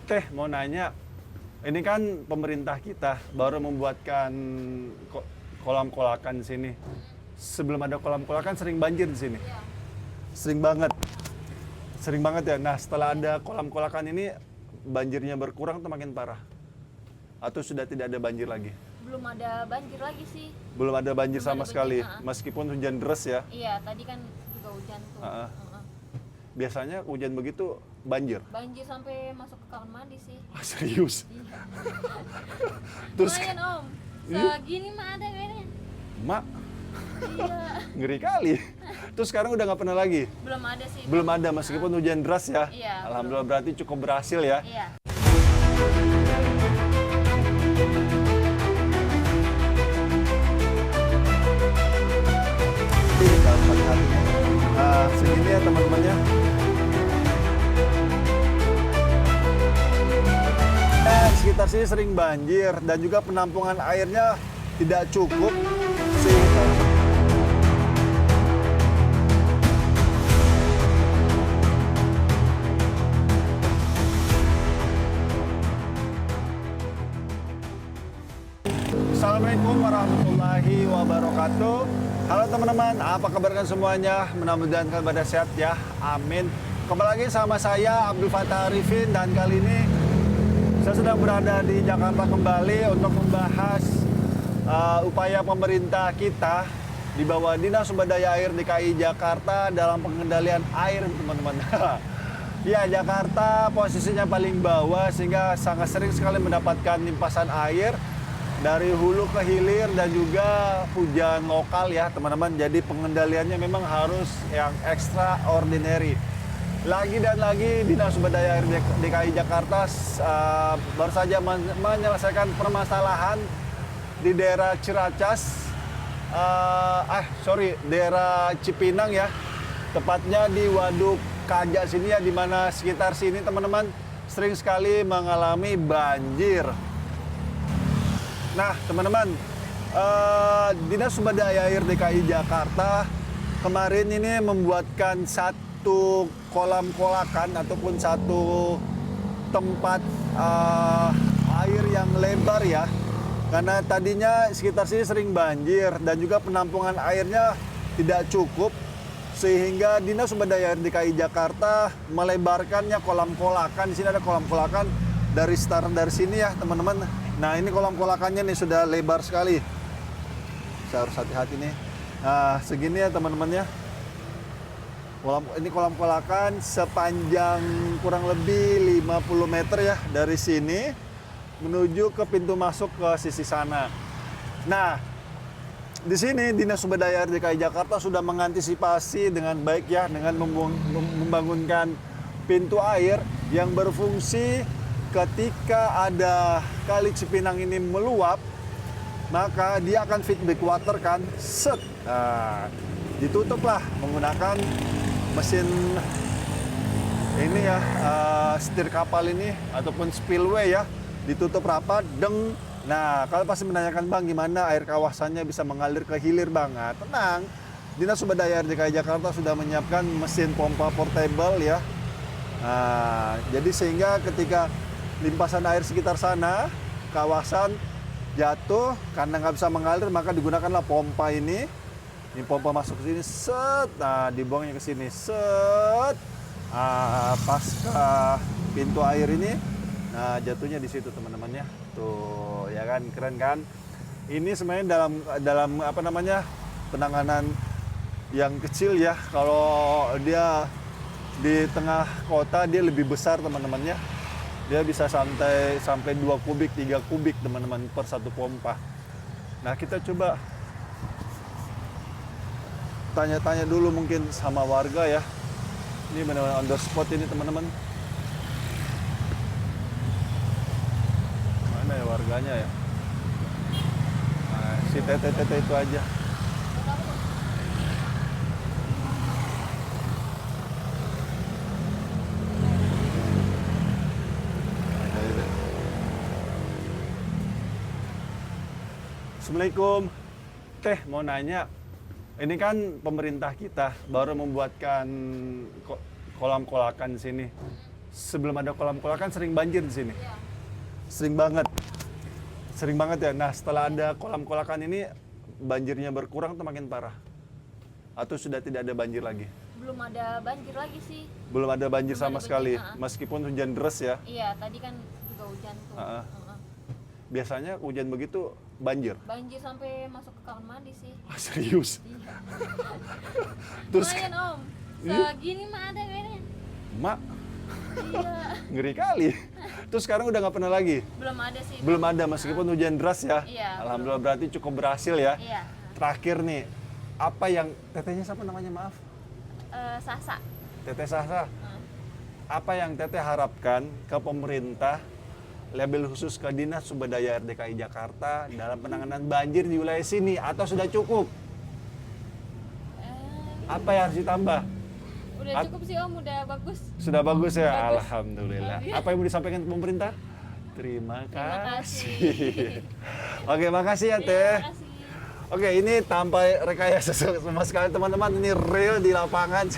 Teh, mau nanya, ini kan pemerintah kita baru membuatkan kolam kolakan di sini. Sebelum ada kolam kolakan sering banjir di sini. Iya. Sering banget. Sering banget ya. Nah, setelah ada kolam kolakan ini banjirnya berkurang atau makin parah? Atau sudah tidak ada banjir lagi? Belum ada banjir lagi sih. Belum ada banjir Belum sama ada sekali, banjir, meskipun hujan deras ya. Iya, tadi kan juga hujan tuh. Heeh. Biasanya hujan begitu banjir. Banjir sampai masuk ke kamar mandi sih. Ah, serius? Iya. Terus, Lumayan om. Iya. Segini mah ada kayaknya. mak, Iya. ngeri kali. Terus sekarang udah nggak pernah lagi? Belum ada sih. Belum ada, meskipun hujan deras ya. Iya, Alhamdulillah berarti cukup berhasil ya. Iya. Nah, segini ya teman-temannya. Sekitar sini sering banjir dan juga penampungan airnya tidak cukup sehingga Assalamualaikum warahmatullahi wabarakatuh. Halo teman-teman, apa kabar kalian semuanya? Mudah-mudahan kalian pada sehat ya, amin. Kembali lagi sama saya Abdul Fattah Arifin dan kali ini saya sedang berada di Jakarta kembali untuk membahas upaya pemerintah kita di bawah Dinas Sumber Daya Air DKI Jakarta dalam pengendalian air, teman-teman. Ya, Jakarta posisinya paling bawah sehingga sangat sering sekali mendapatkan limpasan air dari hulu ke hilir dan juga hujan lokal ya, teman-teman. Jadi pengendaliannya memang harus yang extraordinary. Lagi dan lagi Dinas Sumber Daya Air DKI Jakarta baru saja menyelesaikan permasalahan di daerah Ciracas, daerah Cipinang ya, tepatnya di Waduk Kajak sini ya, di mana sekitar sini teman-teman sering sekali mengalami banjir. Nah teman-teman, Dinas Sumber Daya Air DKI Jakarta kemarin ini membuatkan satu kolam kolakan ataupun satu tempat air yang lebar ya. Karena tadinya sekitar sini sering banjir dan juga penampungan airnya tidak cukup, sehingga Dinas Sumber Daya Air DKI Jakarta melebarkannya kolam kolakan. Di sini ada kolam kolakan dari start dari sini ya teman-teman. Nah ini kolam kolakannya nih sudah lebar sekali. Saya harus hati-hati nih. Nah segini ya teman-teman ya. Ini kolam kolakan sepanjang kurang lebih 50 meter ya dari sini menuju ke pintu masuk ke sisi sana. Nah, di sini Dinas Sumber Daya Air DKI Jakarta sudah mengantisipasi dengan baik ya, dengan membangunkan pintu air yang berfungsi ketika ada kali Cipinang ini meluap, maka dia akan feedback water kan, set. Nah, ditutuplah menggunakan mesin ini ya, setir kapal ini ataupun spillway ya, ditutup rapat, deng. Nah, kalau pasti menanyakan bang gimana air kawasannya bisa mengalir ke hilir bang? Nah, tenang, Dinas Sumber Daya Air DKI Jakarta sudah menyiapkan mesin pompa portable ya. Nah, jadi sehingga ketika limpasan air sekitar sana, kawasan jatuh karena nggak bisa mengalir, maka digunakanlah pompa ini. Ini pompa masuk ke sini, set, nah dibuangnya ke sini, set. Pas ke pintu air ini, nah jatuhnya di situ teman-teman ya. Tuh, ya kan, keren kan? Ini sebenarnya dalam apa namanya, penanganan yang kecil ya. Kalau dia di tengah kota dia lebih besar teman-teman ya. Dia bisa sampai 2 kubik, 3 kubik teman-teman per satu pompa. Nah kita coba tanya-tanya dulu mungkin sama warga ya. Ini benar-benar on the spot ini teman-teman. Mana ya warganya ya? Nah, si tete-tete itu aja. Assalamualaikum. Teh, mau nanya. Ini kan pemerintah kita baru membuatkan kolam kolakan di sini. sebelum ada kolam kolakan sering banjir di sini. Iya. Sering banget. Sering banget ya. Nah, setelah ada kolam kolakan ini banjirnya berkurang atau makin parah? Atau sudah tidak ada banjir lagi? Belum ada banjir lagi sih. Belum ada banjir Belum sama ada sekali, banjir, meskipun hujan deras ya. Iya, tadi kan juga hujan tuh. Heeh. Heeh. Biasanya hujan begitu banjir. Banjir sampai masuk ke kamar mandi sih. Wah, serius. Iya. Terus Lumayan Om. Iya? Segini mah ada kayaknya. mak Iya. ngeri kali. Terus sekarang udah nggak pernah lagi. Belum ada sih. Belum ada meskipun hujan deras ya. Iya, Alhamdulillah berarti cukup berhasil ya. Iya. Terakhir nih, apa yang tetehnya siapa namanya maaf? Sasa. Teteh Sasa. Heeh. Apa yang teteh harapkan ke pemerintah label khusus ke Dinas Sumber Daya Air DKI Jakarta dalam penanganan banjir di wilayah sini atau sudah cukup? Apa yang harus ditambah? Udah cukup sih Om, udah bagus. Sudah bagus ya, Bagus. alhamdulillah. Iya. Apa yang mau disampaikan ke pemerintah? Terima Terima kasih. kasih. Oke, makasih ya Iya, Teh. makasih. Oke, ini tanpa rekayasa sama sekali teman-teman, ini real di lapangan.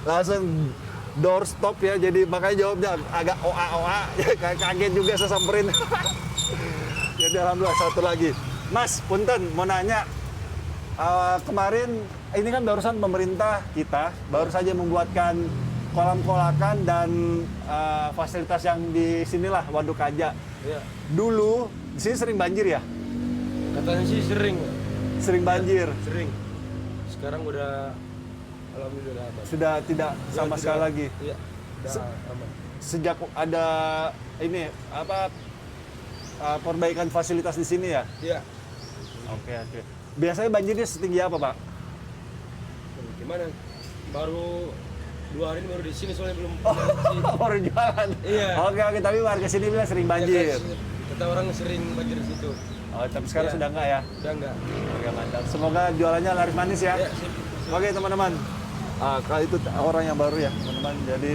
Langsung doorstop ya, jadi makanya jawabnya agak oa-oa. Ya, kaget juga saya samperin. Jadi alhamdulillah satu lagi. Mas, punten mau nanya. Kemarin ini kan barusan pemerintah kita baru saja membuatkan kolam kolakan dan fasilitas yang di sinilah Waduk Kaja. Iya. Dulu di sini sering banjir ya? Katanya sih sering. Sering banjir. Sering. Sekarang udah alhamdulillah aman. Sudah tidak sama Tidak- sekali lagi. Iya. Udah aman. Sejak ada ini apa perbaikan fasilitas di sini ya? Iya. Oke, oke. Biasanya banjirnya setinggi apa, Pak? Gimana? Baru 2 hari ini baru di sini soalnya belum Oh, sih. baru jualan. Iya. Oke, oke, tapi warga sini bilang sering banjir. Kata orang sering banjir di situ. Oh, tapi sekarang Iya. sudah enggak ya? Udah enggak. Oke, mantap. Semoga jualannya laris manis ya. Iya, sip. Oke, teman-teman. Kalau itu orang yang baru ya, teman-teman. Jadi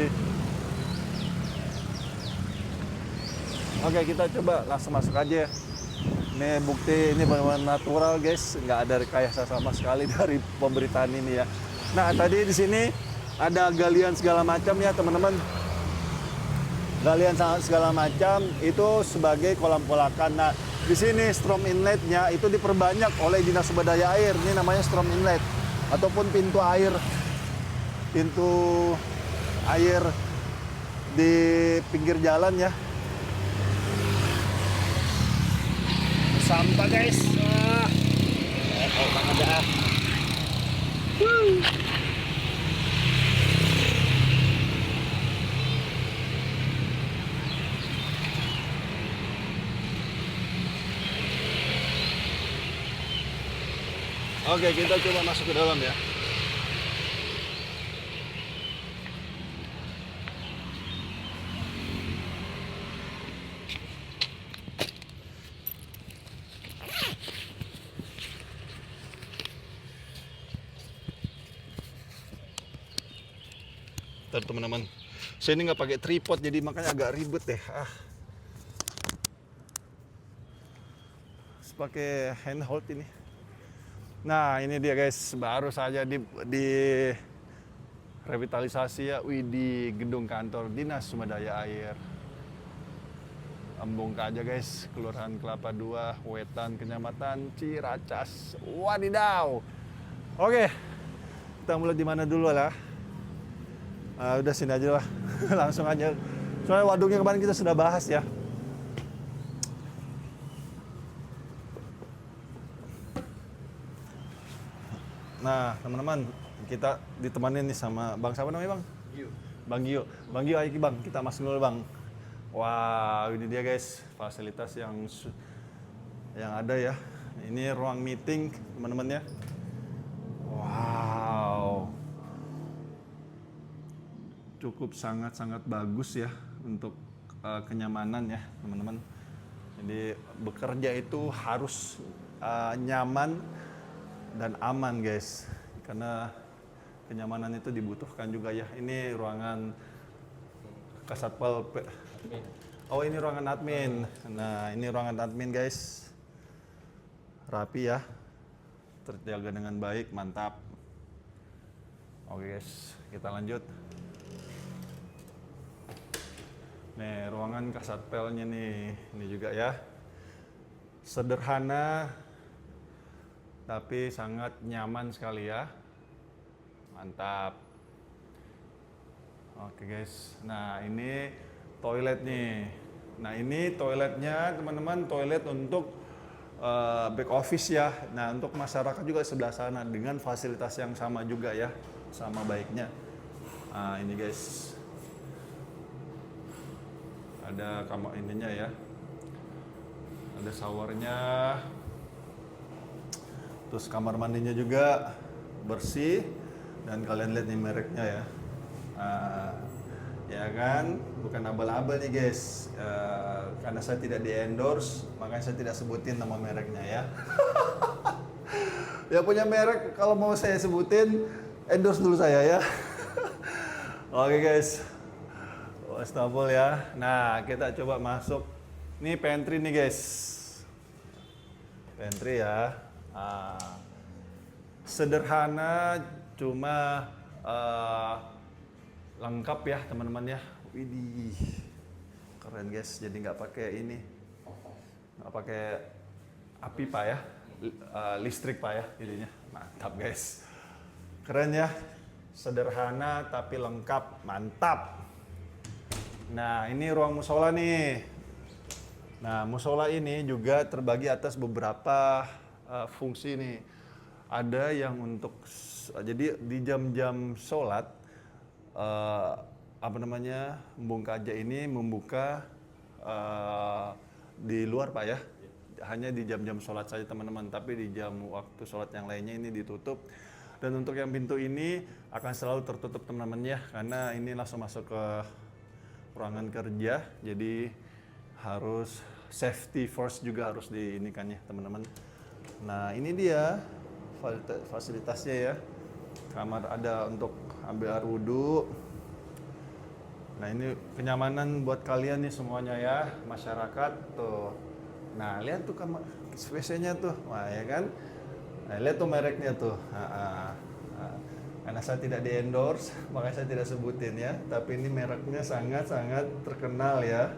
oke, kita coba langsung masuk aja. Ini bukti ini benar-benar natural, guys. Nggak ada rekayasa sama sekali dari pemberitaan ini ya. Nah, tadi di sini ada galian segala macam ya, teman-teman. Galian segala macam itu sebagai kolam kolakan. Nah, di sini strom inletnya itu diperbanyak oleh Dinas Sumber Daya Air. Ini namanya strom inlet ataupun pintu air di pinggir jalan ya. Sampah guys. Bang ada. Oke, kita coba masuk ke dalam ya. Bentar, teman-teman, saya ini nggak pakai tripod jadi makanya agak ribet deh. Pakai handhold ini. Nah, ini dia guys, baru saja di revitalisasi ya, di gedung kantor Dinas Sumber Daya Air Embung Kaja guys, Kelurahan Kelapa II, Wetan, Kecamatan Ciracas. Wadidaw. Oke, kita mulai di mana dulu lah? Udah sini aja lah, langsung aja. Soalnya waduknya kemarin kita sudah bahas ya. Nah, teman-teman, kita ditemani nih sama Bang siapa namanya, Bang? Gio. Bang Gio. Bang Gio, ayo Bang, kita masuk dulu, Bang. Wow, ini dia guys, fasilitas yang ada ya. Ini ruang meeting, teman-teman ya. Wow. Cukup sangat-sangat bagus ya untuk kenyamanan ya, teman-teman. Jadi bekerja itu harus nyaman dan aman guys, karena kenyamanan itu dibutuhkan juga ya. Ini ruangan Kasatpol Oh, ini ruangan admin. Nah, ini ruangan admin guys, rapi ya, terjaga dengan baik, mantap. Oke guys, kita lanjut. Nih, ruangan kasatpelnya nih. Ini juga ya. Sederhana, tapi sangat nyaman sekali ya. Mantap. Oke guys, nah ini toilet nih. Nah ini toiletnya teman-teman, toilet untuk back office ya. Nah untuk masyarakat juga sebelah sana dengan fasilitas yang sama juga ya, sama baiknya. Nah ini guys, ada kamar ininya ya, ada showernya, terus kamar mandinya juga bersih dan kalian lihat nih mereknya ya. Ya kan, bukan abal-abal nih guys. Karena saya tidak di endorse, makanya saya tidak sebutin nama mereknya ya. Ya punya merek kalau mau saya sebutin, endorse dulu saya ya. Oke guys, wastafel ya. Nah kita coba masuk. Ini pantry nih guys. Pantry ya. Sederhana, cuma lengkap ya teman-teman ya. Widih, keren guys. Jadi nggak pakai ini, nggak pakai api pak ya, listrik pak ya, jadinya mantap guys. Keren ya, sederhana tapi lengkap, mantap. Nah ini ruang musola nih. Nah musola ini juga terbagi atas beberapa fungsi nih. Ada yang untuk jadi di jam-jam sholat. Embung Kaja ini membuka di luar pak ya, hanya di jam-jam sholat saja teman-teman, tapi di jam waktu sholat yang lainnya ini ditutup. Dan untuk yang pintu ini akan selalu tertutup teman-teman ya, karena ini langsung masuk ke ruangan kerja, jadi harus safety first juga harus diinikan ya teman-teman. Nah ini dia fasilitasnya ya. Kamar ada untuk ambil air wudhu. Nah ini kenyamanan buat kalian nih semuanya ya, masyarakat tuh. Nah lihat tuh kamar WC-nya tuh, wah ya kan. Nah, lihat tuh mereknya tuh. Karena saya tidak di endorse, makanya saya tidak sebutin ya. Tapi ini mereknya sangat-sangat terkenal ya.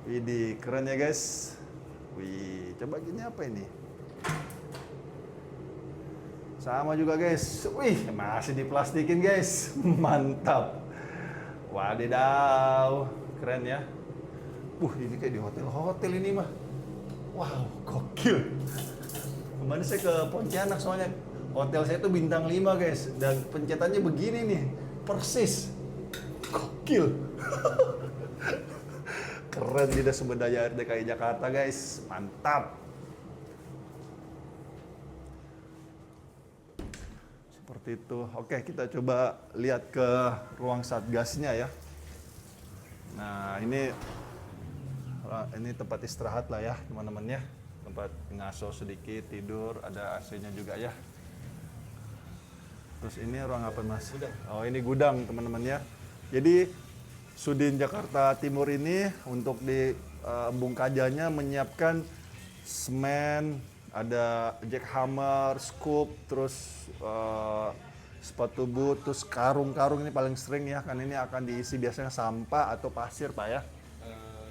Widih, keren ya guys. Wih, coba gini apa ini? Sama juga guys. Wih, masih diplastikin guys. Mantap. Wadidaw, keren ya. Ini kayak di hotel-hotel ini mah. Wow, gokil. Kemarin saya ke Pontianak soalnya. Hotel saya itu bintang 5 guys. Dan pencetannya begini nih. Persis. Gokil. Keren tidak sumber daya air DKI Jakarta guys. Mantap. Seperti itu. Oke, kita coba lihat ke ruang satgasnya ya. Nah, ini tempat istirahat lah ya, teman-teman ya. Tempat ngaso sedikit, tidur, ada AC-nya juga ya. Terus ini ruang apa Mas? Gudang. Oh, ini gudang, teman-teman ya. Jadi Sudin Jakarta Timur ini untuk di Embung Kajanya menyiapkan semen, ada jackhammer, scoop, terus sepatu boot, terus karung-karung ini paling sering ya, kan ini akan diisi biasanya sampah atau pasir pak ya.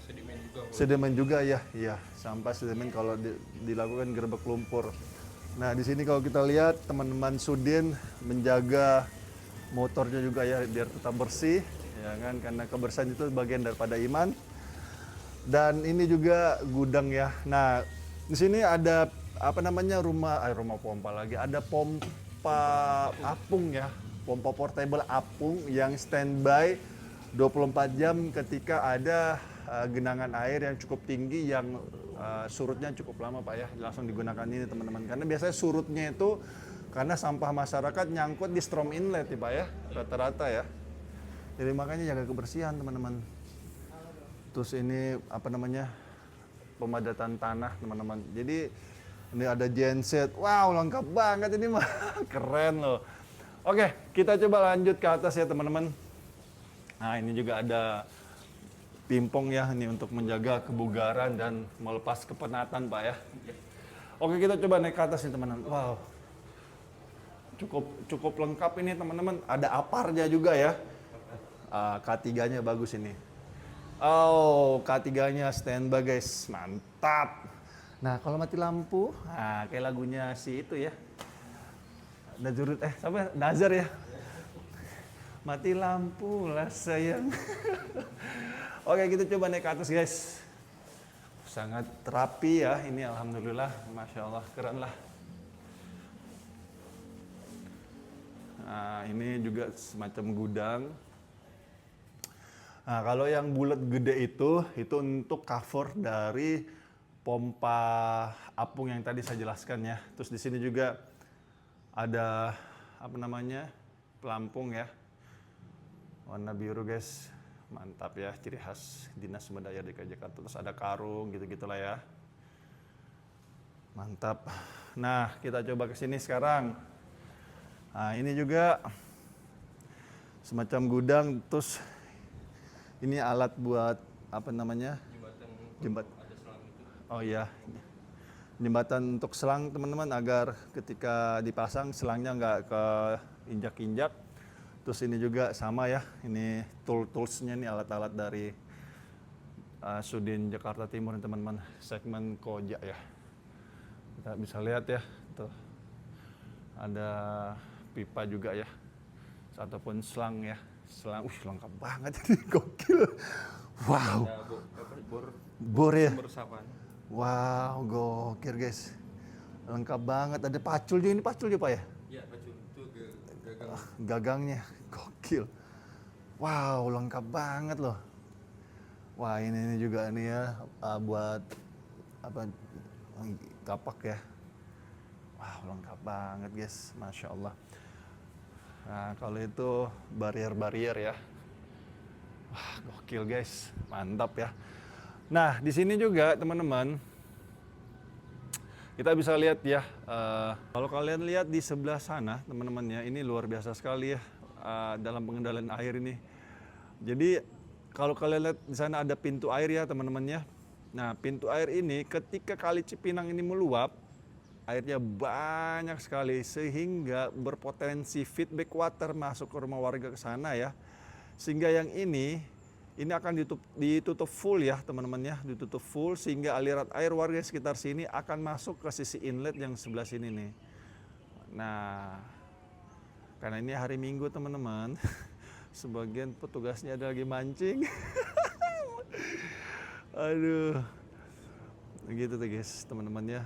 Sedimen juga. Sedimen juga ya, iya sampah sedimen kalau dilakukan gerbek lumpur. Nah di sini kalau kita lihat teman-teman Sudin menjaga motornya juga ya biar tetap bersih, ya kan karena kebersihan itu bagian daripada iman. Dan ini juga gudang ya. Nah di sini ada rumah pompa lagi, ada pompa apung ya, pompa portable apung yang standby 24 jam ketika ada genangan air yang cukup tinggi yang surutnya cukup lama pak ya, langsung digunakan ini teman-teman, karena biasanya surutnya itu karena sampah masyarakat nyangkut di strom inlet ya pak ya, rata-rata ya, jadi makanya jaga kebersihan teman-teman. Terus ini pemadatan tanah teman-teman, jadi ini ada genset, wow lengkap banget ini mah, keren loh. Oke, kita coba lanjut ke atas ya teman-teman. Nah ini juga ada pimpong ya, ini untuk menjaga kebugaran dan melepas kepenatan pak ya. Oke kita coba naik ke atas nih teman-teman. Wow, cukup lengkap ini teman-teman. Ada aparnya juga ya. K3-nya bagus ini. Oh, K3-nya standby guys, mantap. Nah, kalau mati lampu, kayak lagunya si itu ya. Nazar ya. Mati lampu lah sayang. Oke, kita coba naik ke atas guys. Sangat rapi ya, ini alhamdulillah, masya Allah, keren lah. Nah, ini juga semacam gudang. Nah, kalau yang bulat gede itu untuk cover dari pompa apung yang tadi saya jelaskan ya. Terus di sini juga ada pelampung ya, warna biru guys. Mantap ya, ciri khas Dinas Sumber Daya DKI Jakarta. Terus ada karung gitu-gitulah ya. Mantap. Nah, kita coba ke sini sekarang. Nah, ini juga semacam gudang. Terus ini alat buat jembatan. Oh iya. Jembatan untuk selang teman-teman, agar ketika dipasang selangnya nggak keinjak-injak. Terus ini juga sama ya, ini toolsnya nih, alat-alat dari Sudin Jakarta Timur nih teman-teman, segmen Koja ya. Kita bisa lihat ya, tuh ada pipa juga ya, ataupun selang ya, lengkap banget ini, gokil. Wow. Bor ya. Wow, gokil guys, lengkap banget. Ada pacul juga, ini pacul juga Pak ya? Iya, pacul itu gagang. Gagangnya gokil. Wow, lengkap banget loh. Wah, ini juga nih ya, buat kapak ya. Wow, lengkap banget guys, masya Allah. Nah, kalau itu barrier ya. Wah, gokil guys, mantap ya. Nah, di sini juga teman-teman, kita bisa lihat ya, kalau kalian lihat di sebelah sana teman-teman ya, ini luar biasa sekali ya dalam pengendalian air ini. Jadi kalau kalian lihat di sana ada pintu air ya teman-teman ya. Nah, pintu air ini ketika Kali Cipinang ini meluap, airnya banyak sekali sehingga berpotensi feedback water masuk ke rumah warga ke sana ya. Sehingga yang ini akan ditutup full ya teman-teman ya, ditutup full sehingga aliran air warga sekitar sini akan masuk ke sisi inlet yang sebelah sini nih. Nah, karena ini hari Minggu teman-teman, sebagian petugasnya ada lagi mancing. Aduh, gitu tuh guys teman-teman ya.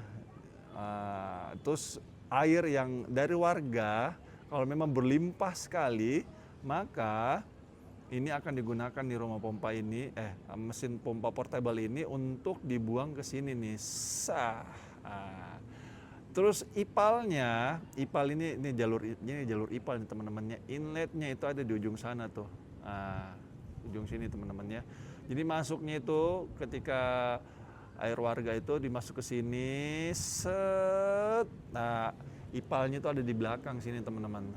Terus air yang dari warga kalau memang berlimpah sekali, maka ini akan digunakan di rumah pompa ini, mesin pompa portable ini untuk dibuang ke sini nih. Terus ipal ini jalur ipal nih teman-temannya. Inletnya itu ada di ujung sana tuh, ujung sini teman-teman ya. Jadi masuknya itu ketika air warga itu dimasuk ke sini, nah ipalnya itu ada di belakang sini teman-teman.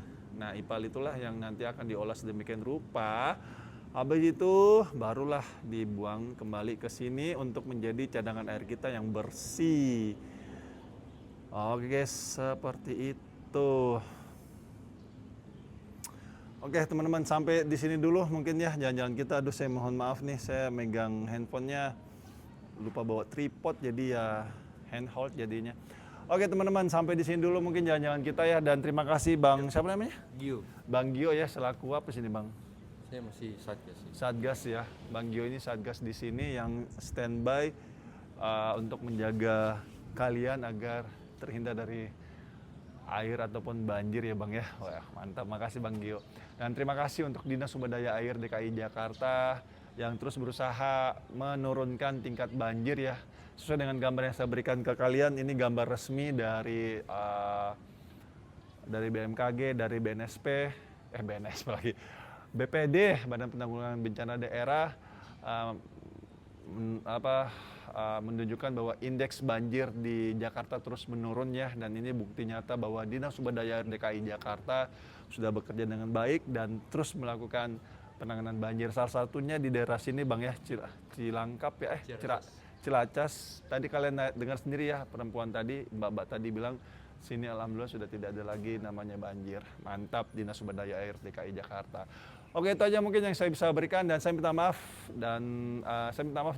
Nah, ipal itulah yang nanti akan diolah sedemikian rupa. Habis itu barulah dibuang kembali ke sini untuk menjadi cadangan air kita yang bersih. Oke guys, seperti itu. Oke teman-teman, sampai di sini dulu mungkin ya jalan-jalan kita. Aduh, saya mohon maaf nih, saya megang handphonenya lupa bawa tripod, jadi ya handhold jadinya. Oke teman-teman, sampai di sini dulu mungkin jalan-jalan kita ya, dan terima kasih Bang, siapa namanya? Gio. Bang Gio ya, selaku apa sini Bang? Saya masih Satgas. Satgas ya, Bang Gio ini Satgas di sini yang standby untuk menjaga kalian agar terhindar dari air ataupun banjir ya Bang ya. Wah, mantap, makasih Bang Gio. Dan terima kasih untuk Dinas Sumber Daya Air DKI Jakarta yang terus berusaha menurunkan tingkat banjir ya. Sesuai dengan gambar yang saya berikan ke kalian, ini gambar resmi dari BMKG, dari BPD, Badan Penanggulangan Bencana Daerah, menunjukkan bahwa indeks banjir di Jakarta terus menurun ya, dan ini bukti nyata bahwa Dinas Sumber Daya Air DKI Jakarta sudah bekerja dengan baik dan terus melakukan penanganan banjir. Salah satunya di daerah sini Bang ya, Cilangkap ya, Cilacas. Tadi kalian dengar sendiri ya, perempuan tadi, mbak-mbak tadi bilang sini alhamdulillah sudah tidak ada lagi namanya banjir. Mantap Dinas Sumber Daya Air DKI Jakarta. Oke, itu aja mungkin yang saya bisa berikan dan saya minta maaf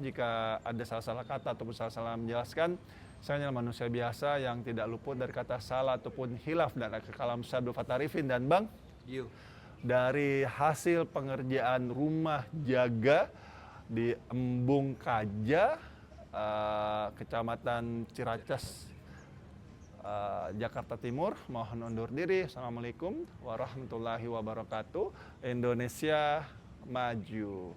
jika ada salah-salah kata ataupun salah-salah menjelaskan. Saya hanya manusia biasa yang tidak luput dari kata salah ataupun hilaf dan kalam Abdul Fattah Arifin dan Bang. Dari hasil pengerjaan rumah jaga di Embung Kaja, Kecamatan Ciracas, Jakarta Timur. Mohon undur diri. Assalamualaikum warahmatullahi wabarakatuh. Indonesia maju.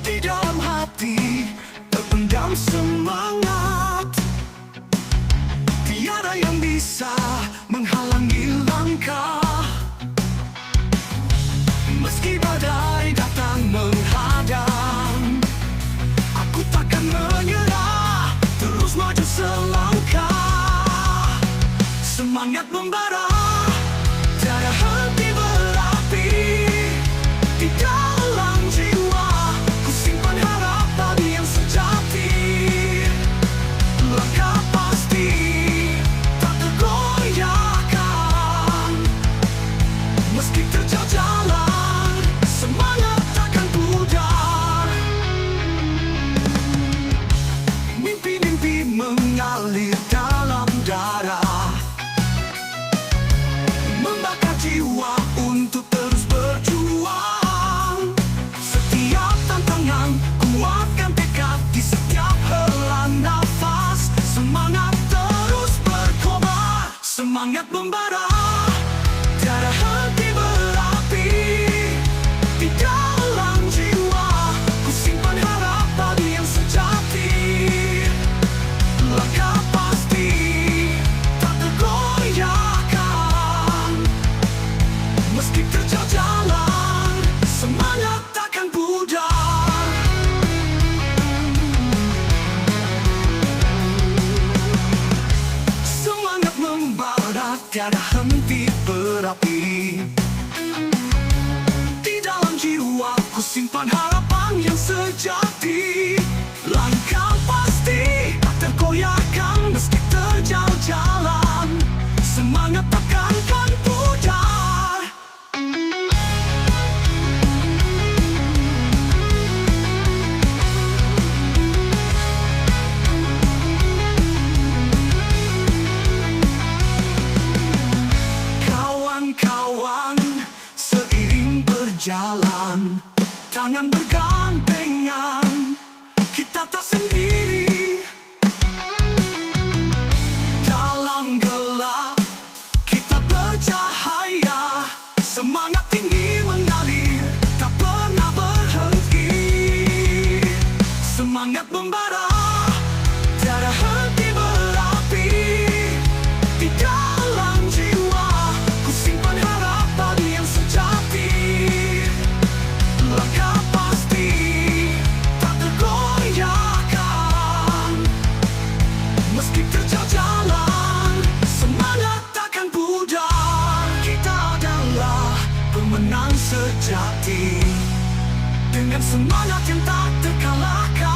Di dalam hati terpendam semangat, tiada yang bisa menghalangi langkah. Meski badai datang menghadang, aku takkan menyerah, terus maju selangkah. Semangat membara, tiada henti berapi. Di dalam jiwa ku simpan harap tadi yang sejati. Langkah pasti tak tergoyahkan, meski terjal jalan, semangat takkan pudar. Mimpi-mimpi mengalir dalam darah, membakar jiwa untuk terus berjuang. Setiap tantangan kuatkan tekad di setiap hela nafas. Semangat terus berkobar, semangat membara, tiada henti berapi. Di dalam jiwa ku simpan harap tadi yang sejati. Langkah pasti tak tergoyahkan, meski terjal jalan, semangat takkan pudar. Semangat membara, tiada henti berapi. Di dalam jiwa ku simpan harapan yang sejati. Langkah pasti tak tergoyahkan, meski terjal jalan, semangat takkan pudar. Kawan-kawan, seiring berjalan, tangan bergandengan, kita tak sendiri. Dalam gelap kita bercahaya, semangat tinggi mengalir, tak pernah berhenti. Semangat membara, tiada henti berapi. Di dalam jiwa ku simpan harap tadi yang sejati. Langkah pasti tak tergoyahkan, meski terjal jalan, semangat takkan pudar. Kita adalah pemenang sejati, dengan semangat yang tak terkalahkan.